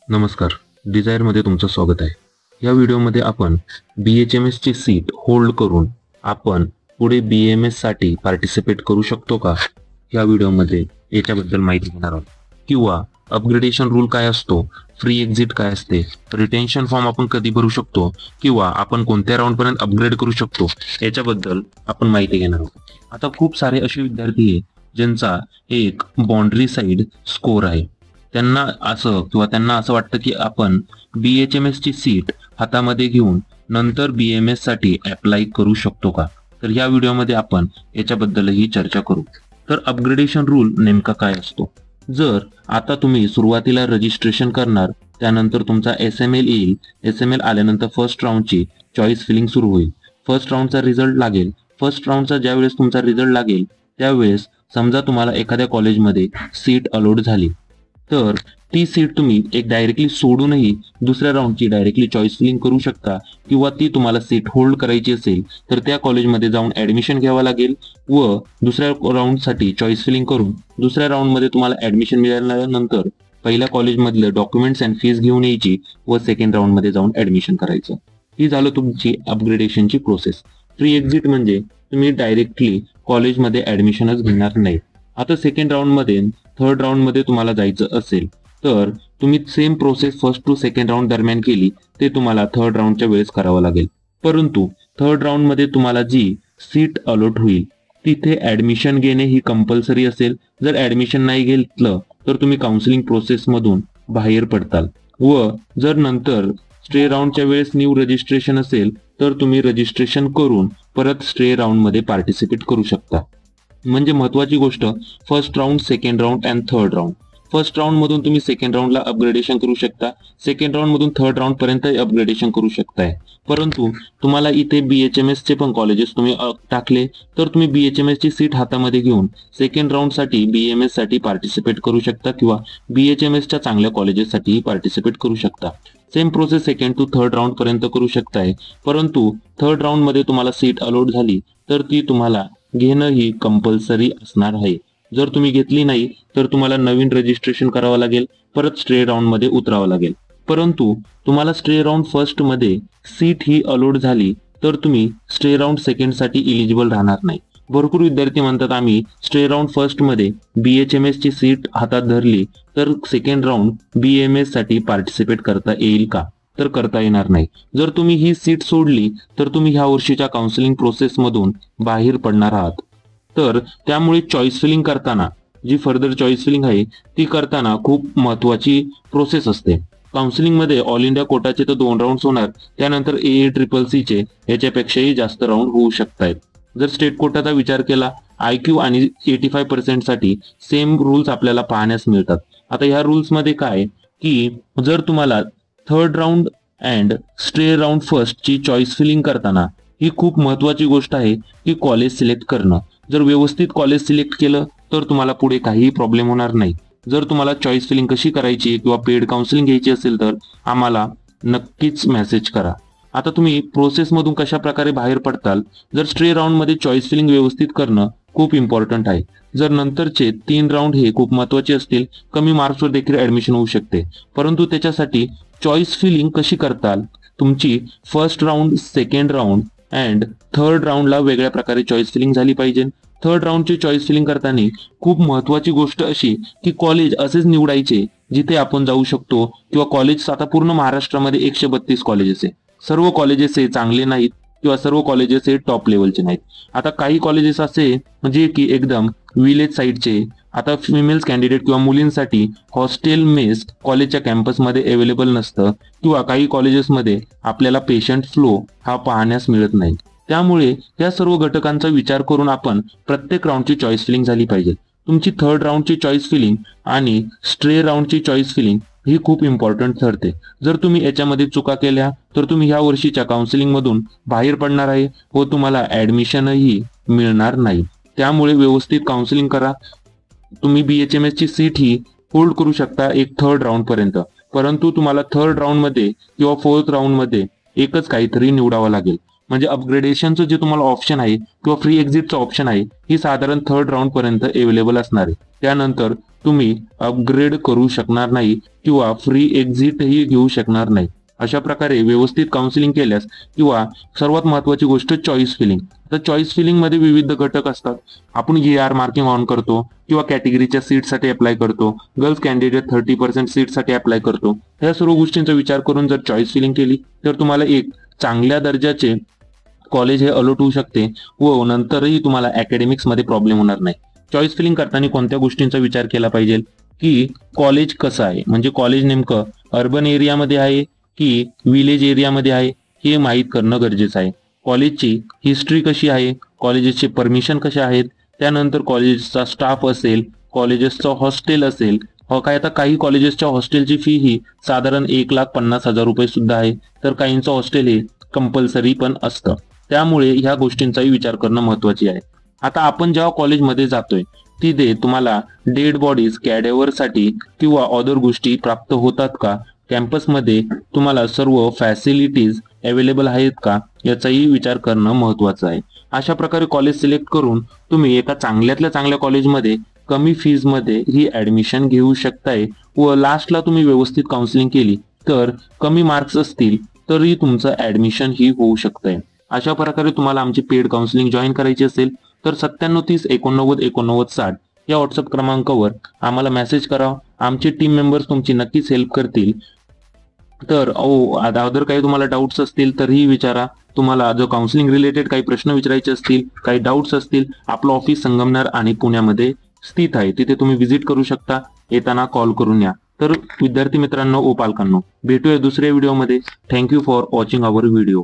नमस्कार, डिझायरमध्ये तुमचं स्वागत आहे। या व्हिडिओमध्ये आपण BHMS ची सीट होल्ड करून आपण पुढे BMS साठी पार्टिसिपेट करू शकतो का, या व्हिडिओमध्ये याच्याबद्दल माहिती घेणार आहोत। किंवा अपग्रेडेशन रूल काय असतो, फ्री एक्झिट काय असते, रिटेन्शन फॉर्म आपण कधी भरू शकतो किंवा आपण कोणत्या राऊंड पर्यंत अपग्रेड करू शकतो याच्याबद्दल आपण माहिती घेणार आहोत। आता खूप सारे असे विद्यार्थी आहेत ज्यांचा एक बाउंड्री साइड स्कोर आहे। त्यांना असं वाटतं की आपण BHMS ची सीट हातामध्ये घेऊन नंतर BMS साठी अप्लाय करू शकतो का, तर या व्हिडिओमध्ये आपण याच्याबद्दलही चर्चा करू। तर अपग्रेडेशन रूल नेमका काय असतो। जर आता तुम्ही सुरुवातीला रजिस्ट्रेशन करणार, त्यानंतर तुमचा SML येईल, SML आल्यानंतर फर्स्ट राऊंडची चॉईस फिलिंग सुरू होईल। फर्स्ट राऊंडचा रिझल्ट लागेल, फर्स्ट राऊंडचा ज्यावेळेस तुमचा रिझल्ट लागेल त्यावेळेस समजा तुम्हाला एखाद्या कॉलेजमध्ये सीट अलॉट झाली, तर ती सीट तुम्ही एक डायरेक्टली सोडूनही दुसऱ्या राऊंडची डायरेक्टली चॉईस फिलिंग करू शकता, किंवा ती तुम्हाला सीट होल्ड करायची असेल तर त्या कॉलेजमध्ये जाऊन ऍडमिशन घ्यावं लागेल व दुसऱ्या राऊंडसाठी चॉईस फिलिंग करून दुसऱ्या राऊंडमध्ये तुम्हाला ऍडमिशन मिळाल्यानंतर पहिल्या कॉलेजमधलं डॉक्युमेंट्स अँड फीस घेऊन यायची व सेकंड राऊंडमध्ये जाऊन ऍडमिशन करायचं। ही झालं तुमची अपग्रेडेशनची प्रोसेस। फ्री एक्झिट म्हणजे तुम्ही डायरेक्टली कॉलेजमध्ये ऍडमिशनच घेणार नाही। आता सेकंड राऊंडमध्ये थर्ड राऊंडमध्ये तुम्हाला जायचं असेल तर तुम्ही same process first to second round दरम्यान केली ते तुम्हाला थर्ड राऊंडच्या वेळेस करावं लागेल। परंतु थर्ड राऊंडमध्ये तुम्हाला जी सीट अलॉट होईल तिथे ऍडमिशन घेणे ही कंपल्सरी असेल। जर ऍडमिशन नाही घेतलं तर तुम्ही काउन्सिलिंग प्रोसेस मधून बाहेर पडताल, व जर नंतर स्टे राऊंडच्या वेळेस न्यू रजिस्ट्रेशन असेल तर तुम्ही रजिस्ट्रेशन करून परत स्टे राऊंड मध्ये पार्टिसिपेट करू शकता। म्हणजे महत्वाची गोष्ट, first round, second round and third round. First round मधून तुम्ही सेकंड राऊंडला अपग्रेडेशन करू शकता, सेकंड राऊंड मधून थर्ड राऊंड पर्यंत अपग्रेडेशन करू शकताय। परंतु तुम्हाला इथे BHMS चे पण कॉलेजेस तुम्ही टाकले तर तुम्ही BHMS ची सीट हातामध्ये घेऊन सेकंड राऊंड साठी BMS साठी पार्टिसिपेट करू शकता, किंवा BHMS च्या चांगल्या कॉलेजेस साठी पार्टिसिपेट करू शकता। Same process second to third round पर्यंत करू शकताय। परंतु थर्ड राऊंड मध्ये तुम्हाला सीट अलॉट झाली तर ती तुम्हाला घेणं ही कंपल्सरी असणार आहे। जर तुम्ही घेतली नाही तर तुम्हाला नवीन रजिस्ट्रेशन करावं लागेल, परत स्टे राऊंड मध्ये उतरावं लागेल। परंतु तुम्हाला स्टे राऊंड फर्स्ट मध्ये सीट ही अलॉट झाली तर तुम्ही स्टे राऊंड सेकंड साठी इलिजिबल राहणार नाही। भरपूर विद्यार्थी म्हणतात आम्ही स्टे राऊंड फर्स्ट मध्ये BHMS ची सीट हातात धरली तर सेकंड राऊंड BMS साठी पार्टिसिपेट करता येईल का, तर करता येणार नाही। जर तुम्ही ही सीट सोडली तर तुम्ही ह्या वर्षीच्या काउन्सिलिंग प्रोसेस मधून बाहेर पडणार आहात। तर त्यामुळे चॉईस फिलिंग करताना जी फर्दर चॉईस फिलिंग आहे ती करताना खूप महत्वाची प्रोसेस असते। काउन्सिलिंग मध्ये ऑल इंडिया कोटाचे तर 2 राऊंड होणार, त्यानंतर AACCC चे याच्यापेक्षाही जास्त राऊंड होऊ शकतात। जर स्टेट कोटाचा विचार केला, IQ आणि 85% साठी सेम रूल्स आपल्याला पाहण्यास मिळतात। आता ह्या रूल्स मध्ये काय की जर तुम्हाला third round and stay round first ची चॉईस फिलिंग करताना ही खूप महत्वाची गोष्ट आहे की कॉलेज सिलेक्ट करणं। जर व्यवस्थित कॉलेज सिलेक्ट केलं तर तुम्हाला पुढे काहीही प्रॉब्लेम होणार नाही। जर तुम्हाला चॉईस फिलिंग कशी करायची किंवा पेड काउन्सिलिंग घ्यायची असेल तर आम्हाला नक्कीच मेसेज करा। आता तुम्ही प्रोसेस मधून कशा प्रकारे बाहेर पडताल, जर स्टे राऊंड मध्ये चॉईस फिलिंग व्यवस्थित करणं खूप इम्पॉर्टंट आहे। जर नंतरचे 3 राऊंड हे खूप महत्वाचे असतील, कमी मार्क्सवर देखील ऍडमिशन होऊ शकते, परंतु त्याच्यासाठी चॉईस फिलिंग कशी करताल, तुमची first round, second round and third राऊंडला वेगळ्या प्रकारे चॉईस फिलिंग झाली पाहिजे। थर्ड राऊंडची चॉईस फिलिंग करताना खूप महत्वाची गोष्ट अशी की कॉलेज असेच निवडायचे जिथे आपण जाऊ शकतो, किंवा कॉलेज आता पूर्ण महाराष्ट्रामध्ये 132 कॉलेजेस आहे। सर्व कॉलेजेस हे चांगले नाहीत किंवा सर्व कॉलेजेस हे टॉप लेवलचे नाहीत। आता काही कॉलेजेस असे म्हणजे की एकदम विलेज साईडचे, आता फिमेल्स कॅन्डिडेट किंवा मुलींसाठी हॉस्टेल मेस कॉलेजच्या कॅम्पसमध्ये अवेलेबल नसतं, किंवा काही कॉलेजेसमध्ये आपल्याला पेशंट फ्लो हा पाहण्यास मिळत नाही। त्यामुळे या सर्व घटकांचा विचार करून आपण प्रत्येक राऊंडची चॉईस फिलिंग झाली पाहिजे। तुमची थर्ड राऊंडची चॉईस फिलिंग आणि स्टे राऊंडची चॉईस फिलिंग ही खूप इम्पॉर्टंट ठरते। जर तुम्ही याच्यामध्ये चुका केल्या तर तुम्ही ह्या वर्षीच्या काउन्सिलिंग मधून बाहेर पडणार आहे व तुम्हाला ऍडमिशनही मिळणार नाही। त्यामुळे व्यवस्थित काउन्सिलिंग करा। तुम्ही BHMS ची सीट ही होल्ड करू शकता एक थर्ड राऊंड पर्यंत, परंतु तुम्हाला थर्ड राऊंड मध्ये किंवा फोर्थ राऊंड मध्ये एकच काहीतरी निवडावं लागेल। म्हणजे अपग्रेडेशनचं जे तुम्हाला ऑप्शन आहे किंवा फ्री एक्झिटचं ऑप्शन आहे ही साधारण 3rd राऊंड पर्यंत अवेलेबल असणार आहे. त्यानंतर तुम्ही अपग्रेड करू शकणार नाही किंवा फ्री एक्झिटही घेऊ शकणार नाही. अशा प्रकारे व्यवस्थित काउन्सिलिंग केल्यास किंवा सर्वात महत्वाची गोष्ट चॉईस फिलिंग. तर चॉईस फिलिंग मध्ये विविध घटक असतात. आपण ER मार्किंग ऑन करतो किंवा कॅटेगरीच्या सीटसाठी अप्लाय करतो, गर्ल्स कॅन्डिडेट 30% सीटसाठी अप्लाय करतो. या सर्व गोष्टींचा विचार करून जर चॉईस फिलिंग केली तर तुम्हाला एक चांगल्या दर्जाचे कॉलेज हे अलॉट होऊ शकते व नंतरही तुम्हाला अकॅडमिक्स मध्ये प्रॉब्लेम होणार नाही. चॉईस फिलिंग करताना कोणत्या गोष्टींचा विचार केला पाहिजे की कॉलेज कसं आहे, म्हणजे कॉलेज नेमकं अर्बन एरियामध्ये आहे की विलेज एरियामध्ये आहे हे माहीत करणं गरजेचं आहे. कॉलेजची हिस्ट्री कशी आहे, कॉलेजेसचे परमिशन कसे आहेत, त्यानंतर कॉलेजचा स्टाफ असेल, कॉलेजेसचं हॉस्टेल असेल. काय आता काही कॉलेजेसच्या हॉस्टेलची फी ही साधारण 1,50,000 रुपये सुद्धा आहे, तर काहींचं हॉस्टेल हे कंपल्सरी पण असतं. त्यामुळे ह्या गोष्टींचाही विचार करणं महत्वाचे आहे. आता आपण जेव्हा कॉलेजमध्ये जातोय तिथे तुम्हाला डेड बॉडीज कॅडेव्हरसाठी किंवा अदर गोष्टी प्राप्त होतात का, कॅम्पसमध्ये तुम्हाला सर्व फॅसिलिटीज अवेलेबल आहेत का, याचाही विचार करणं महत्वाचं आहे. अशा प्रकारे कॉलेज सिलेक्ट करून तुम्ही एका चांगल्यातल्या चांगल्या कॉलेजमध्ये कमी फीज मध्ये ही ऍडमिशन घेऊ शकताय व लास्टला तुम्ही व्यवस्थित काउन्सिलिंग केली तर कमी मार्क्स असतील तरी तुमचं ऍडमिशन ही होऊ शकतंय. अशा प्रकारे तुम्हाला आमची पेड काउन्सिलिंग जॉईन करायची असेल तर 9730 89 89 60 या व्हॉट्सअप क्रमांकावर आम्हाला मेसेज करा. आमचे टीम मेंबर्स तुमची नक्कीच हेल्प करतील. तर अदर काही तुम्हाला डाऊट्स असतील तरीही विचारा. तुम्हाला जो काउन्सिलिंग रिलेटेड काही प्रश्न विचारायचे असतील, काही डाऊट्स असतील, आपलं ऑफिस संगमनेर आणि पुण्यामध्ये स्थित आहे, तिथे तुम्ही व्हिजिट करू शकता. येताना कॉल करून या. तर विद्यार्थी मित्रांनो व पालकांनो, भेटूया दुसऱ्या व्हिडिओमध्ये. Thank you for watching our video.